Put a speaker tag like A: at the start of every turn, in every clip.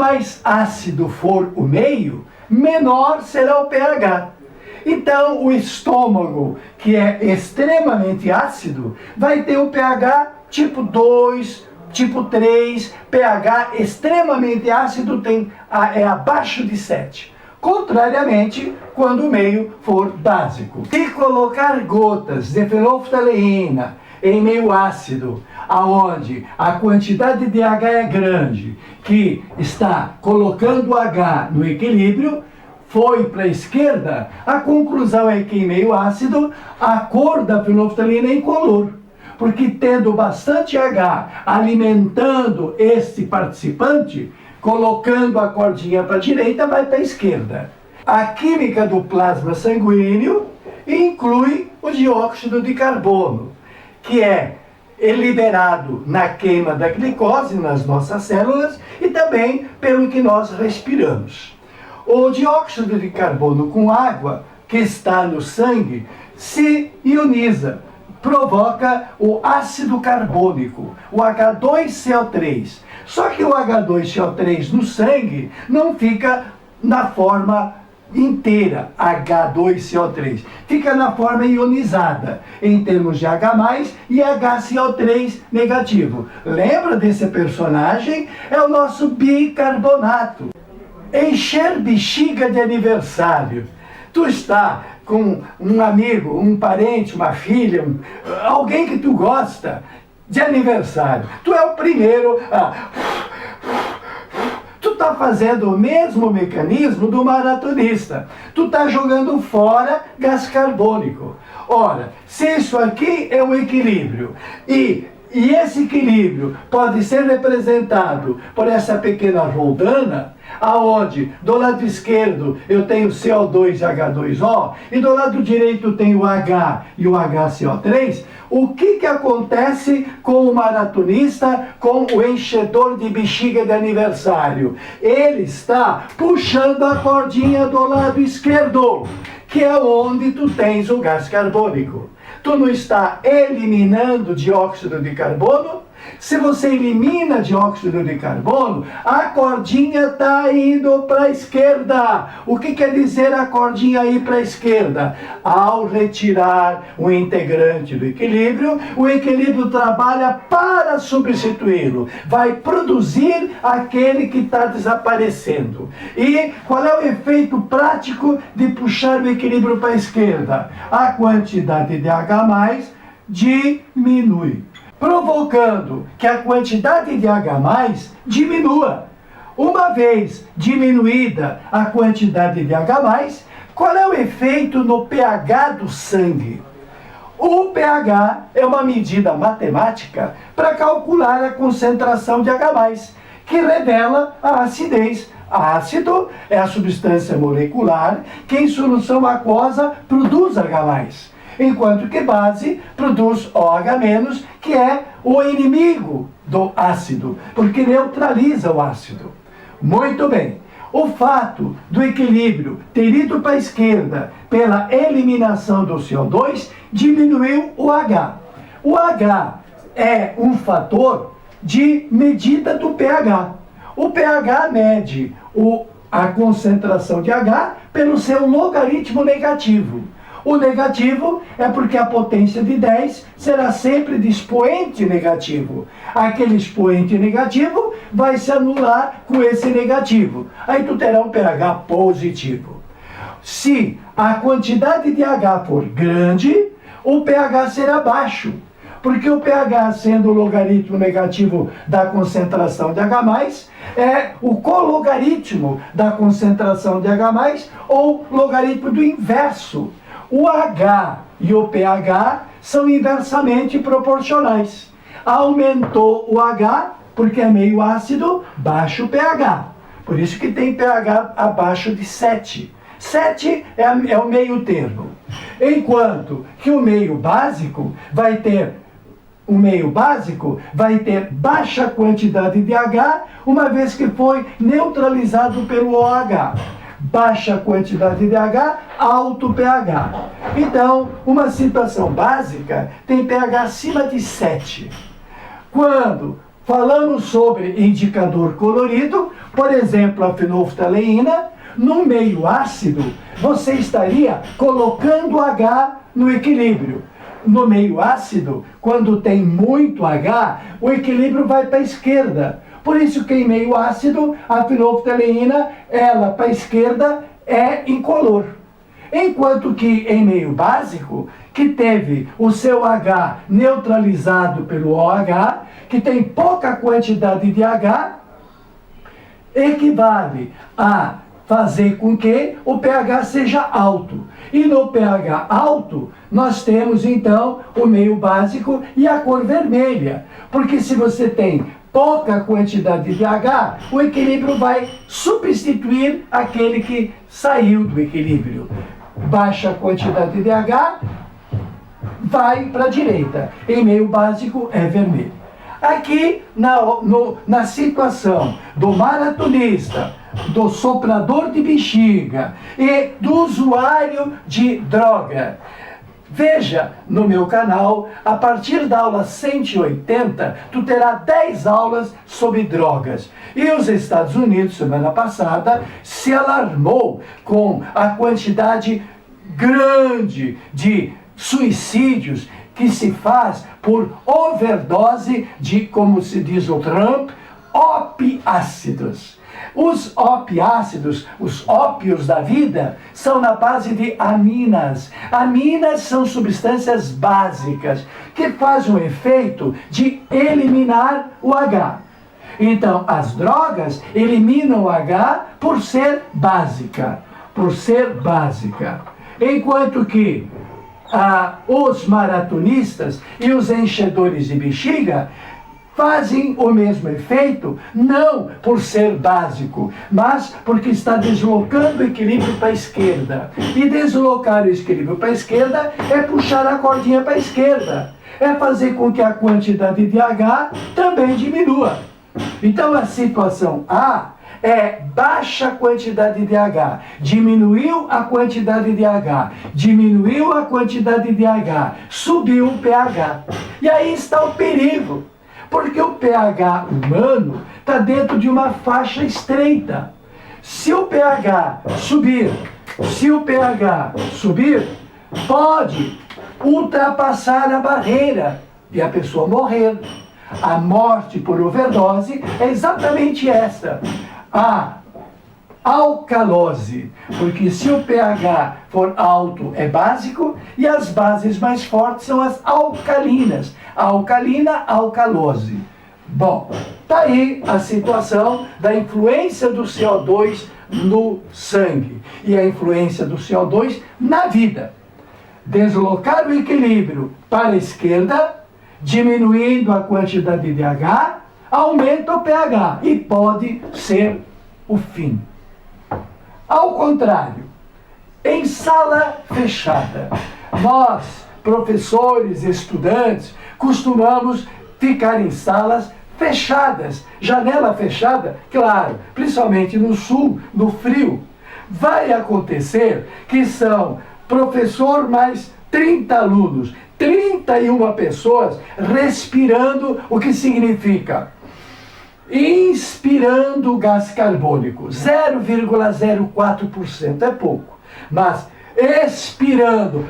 A: mais ácido for o meio, menor será o pH. Então, o estômago, que é extremamente ácido, vai ter o pH tipo 2, tipo 3, pH extremamente ácido é abaixo de 7. Contrariamente, quando o meio for básico. Se colocar gotas de fenolftaleína em meio ácido, aonde a quantidade de H é grande, que está colocando o H no equilíbrio, foi para a esquerda, a conclusão é que em meio ácido, a cor da fenolftaleína é incolor. Porque tendo bastante H alimentando este participante, colocando a cordinha para a direita, vai para a esquerda. A química do plasma sanguíneo inclui o dióxido de carbono, que é liberado na queima da glicose nas nossas células e também pelo que nós respiramos. O dióxido de carbono com água, que está no sangue, se ioniza, provoca o ácido carbônico, o H2CO3. Só que o H2CO3 no sangue não fica na forma inteira, H2CO3. Fica na forma ionizada, em termos de H+, e HCO3 negativo. Lembra desse personagem? É o nosso bicarbonato. Encher bexiga de aniversário. Tu está com um amigo, um parente, uma filha, alguém que tu gosta, de aniversário. Tu é o primeiro tu está fazendo o mesmo mecanismo do maratonista. Tu está jogando fora gás carbônico. Ora, se isso aqui é um equilíbrio e esse equilíbrio pode ser representado por essa pequena roldana, aonde do lado esquerdo eu tenho CO2 e H2O e do lado direito eu tenho o H e o HCO3, o que acontece com o maratonista, com o enchedor de bexiga de aniversário? Ele está puxando a cordinha do lado esquerdo, que é onde tu tens o gás carbônico. Tu não está eliminando dióxido de carbono? Se você elimina dióxido de carbono, a cordinha está indo para a esquerda. O que quer dizer a cordinha ir para a esquerda? Ao retirar o integrante do equilíbrio, o equilíbrio trabalha para substituí-lo. Vai produzir aquele que está desaparecendo. E qual é o efeito prático de puxar o equilíbrio para a esquerda? A quantidade de H+ diminui, provocando que a quantidade de H+ diminua. Uma vez diminuída a quantidade de H+, qual é o efeito no pH do sangue? O pH é uma medida matemática para calcular a concentração de H+, que revela a acidez. Ácido é a substância molecular que em solução aquosa produz H+. Enquanto que base produz OH-, que é o inimigo do ácido, porque neutraliza o ácido. Muito bem. O fato do equilíbrio ter ido para a esquerda pela eliminação do CO2 diminuiu o H. O H é um fator de medida do pH. O pH mede a concentração de H pelo seu logaritmo negativo. O negativo é porque a potência de 10 será sempre de expoente negativo. Aquele expoente negativo vai se anular com esse negativo. Aí tu terá um pH positivo. Se a quantidade de H for grande, o pH será baixo. Porque o pH, sendo o logaritmo negativo da concentração de H+, é o cologaritmo da concentração de H+, ou logaritmo do inverso. O H e o pH são inversamente proporcionais. Aumentou o H, porque é meio ácido, baixa o pH. Por isso que tem pH abaixo de 7. 7 é o meio termo. Enquanto que o meio básico vai ter baixa quantidade de H, uma vez que foi neutralizado pelo OH. Baixa quantidade de H, alto pH. Então, uma situação básica tem pH acima de 7. Quando falamos sobre indicador colorido, por exemplo, a fenolftaleína. No meio ácido, você estaria colocando H no equilíbrio. No meio ácido, quando tem muito H, o equilíbrio vai para a esquerda. Por isso que em meio ácido, a fenolftaleína, ela para a esquerda é incolor. Enquanto que em meio básico, que teve o seu H neutralizado pelo OH, que tem pouca quantidade de H, equivale a fazer com que o pH seja alto. E no pH alto, nós temos então o meio básico e a cor vermelha. Porque se você tem pouca quantidade de H, o equilíbrio vai substituir aquele que saiu do equilíbrio. Baixa quantidade de H, vai para a direita. Em meio básico é vermelho. Aqui, na situação do maratonista, do soprador de bexiga e do usuário de droga, veja no meu canal, a partir da aula 180, tu terá 10 aulas sobre drogas. E os Estados Unidos, semana passada, se alarmou com a quantidade grande de suicídios que se faz por overdose de, como se diz o Trump, opiácidos. Os opiácidos, os ópios da vida, são na base de aminas. Aminas são substâncias básicas que fazem o efeito de eliminar o H. Então, as drogas eliminam o H por ser básica. Enquanto que os maratonistas e os enchedores de bexiga fazem o mesmo efeito, não por ser básico, mas porque está deslocando o equilíbrio para a esquerda. E deslocar o equilíbrio para a esquerda é puxar a cordinha para a esquerda. É fazer com que a quantidade de H também diminua. Então a situação A é baixa quantidade de H, diminuiu a quantidade de H, diminuiu a quantidade de H, subiu o pH. E aí está o perigo. Porque o pH humano está dentro de uma faixa estreita. Se o pH subir, pode ultrapassar a barreira e a pessoa morrer. A morte por overdose é exatamente essa. A alcalose, porque se o pH for alto é básico e as bases mais fortes são as alcalinas. Alcalina, alcalose. Bom, tá aí a situação da influência do CO2 no sangue e a influência do CO2 na vida. Deslocar o equilíbrio para a esquerda, diminuindo a quantidade de H, aumenta o pH e pode ser o fim. Ao contrário, em sala fechada, nós, professores, estudantes, costumamos ficar em salas fechadas, janela fechada, claro, principalmente no sul, no frio. Vai acontecer que são professor mais 30 alunos, 31 pessoas respirando, o que significa? Inspirando gás carbônico, 0,04%, é pouco, mas expirando,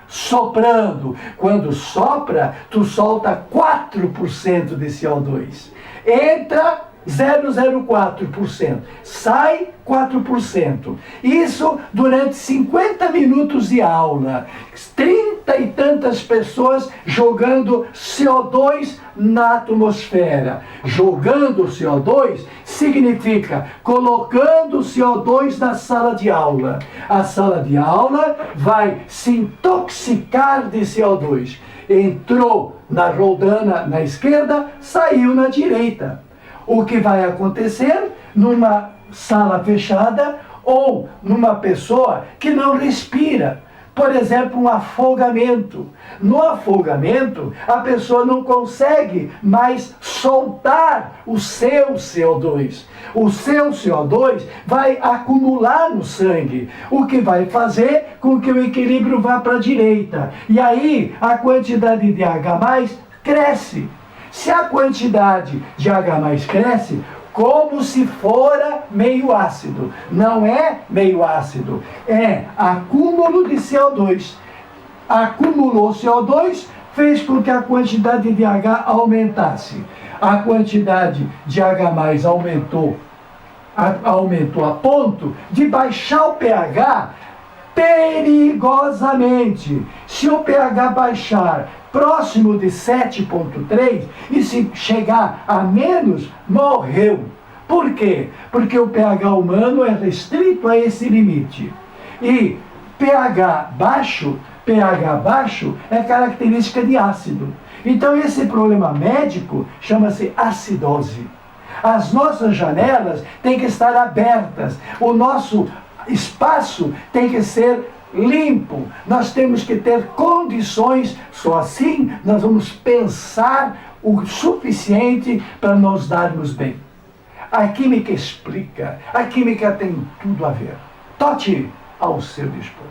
A: soprando, quando sopra, tu solta 4% de CO2, entra 0,04%, sai 4%. Isso durante 50 minutos de aula. 30 e tantas pessoas jogando CO2 na atmosfera. Jogando CO2 significa colocando CO2 na sala de aula. A sala de aula vai se intoxicar de CO2. Entrou na roldana na esquerda, saiu na direita. O que vai acontecer numa sala fechada ou numa pessoa que não respira? Por exemplo, um afogamento. No afogamento, a pessoa não consegue mais soltar o seu CO2. O seu CO2 vai acumular no sangue, o que vai fazer com que o equilíbrio vá para a direita. E aí, a quantidade de H+, cresce. Se a quantidade de H+ cresce, como se fora meio ácido. Não é meio ácido, é acúmulo de CO2. Acumulou CO2, fez com que a quantidade de H aumentasse. A quantidade de H+ aumentou a ponto de baixar o pH perigosamente. Se o pH baixar próximo de 7,3 e se chegar a menos, morreu. Por quê? Porque o pH humano é restrito a esse limite. E pH baixo é característica de ácido. Então esse problema médico chama-se acidose. As nossas janelas têm que estar abertas, o nosso espaço tem que ser limpo, nós temos que ter condições, só assim nós vamos pensar o suficiente para nos darmos bem. A química explica, a química tem tudo a ver. Tote ao seu dispor.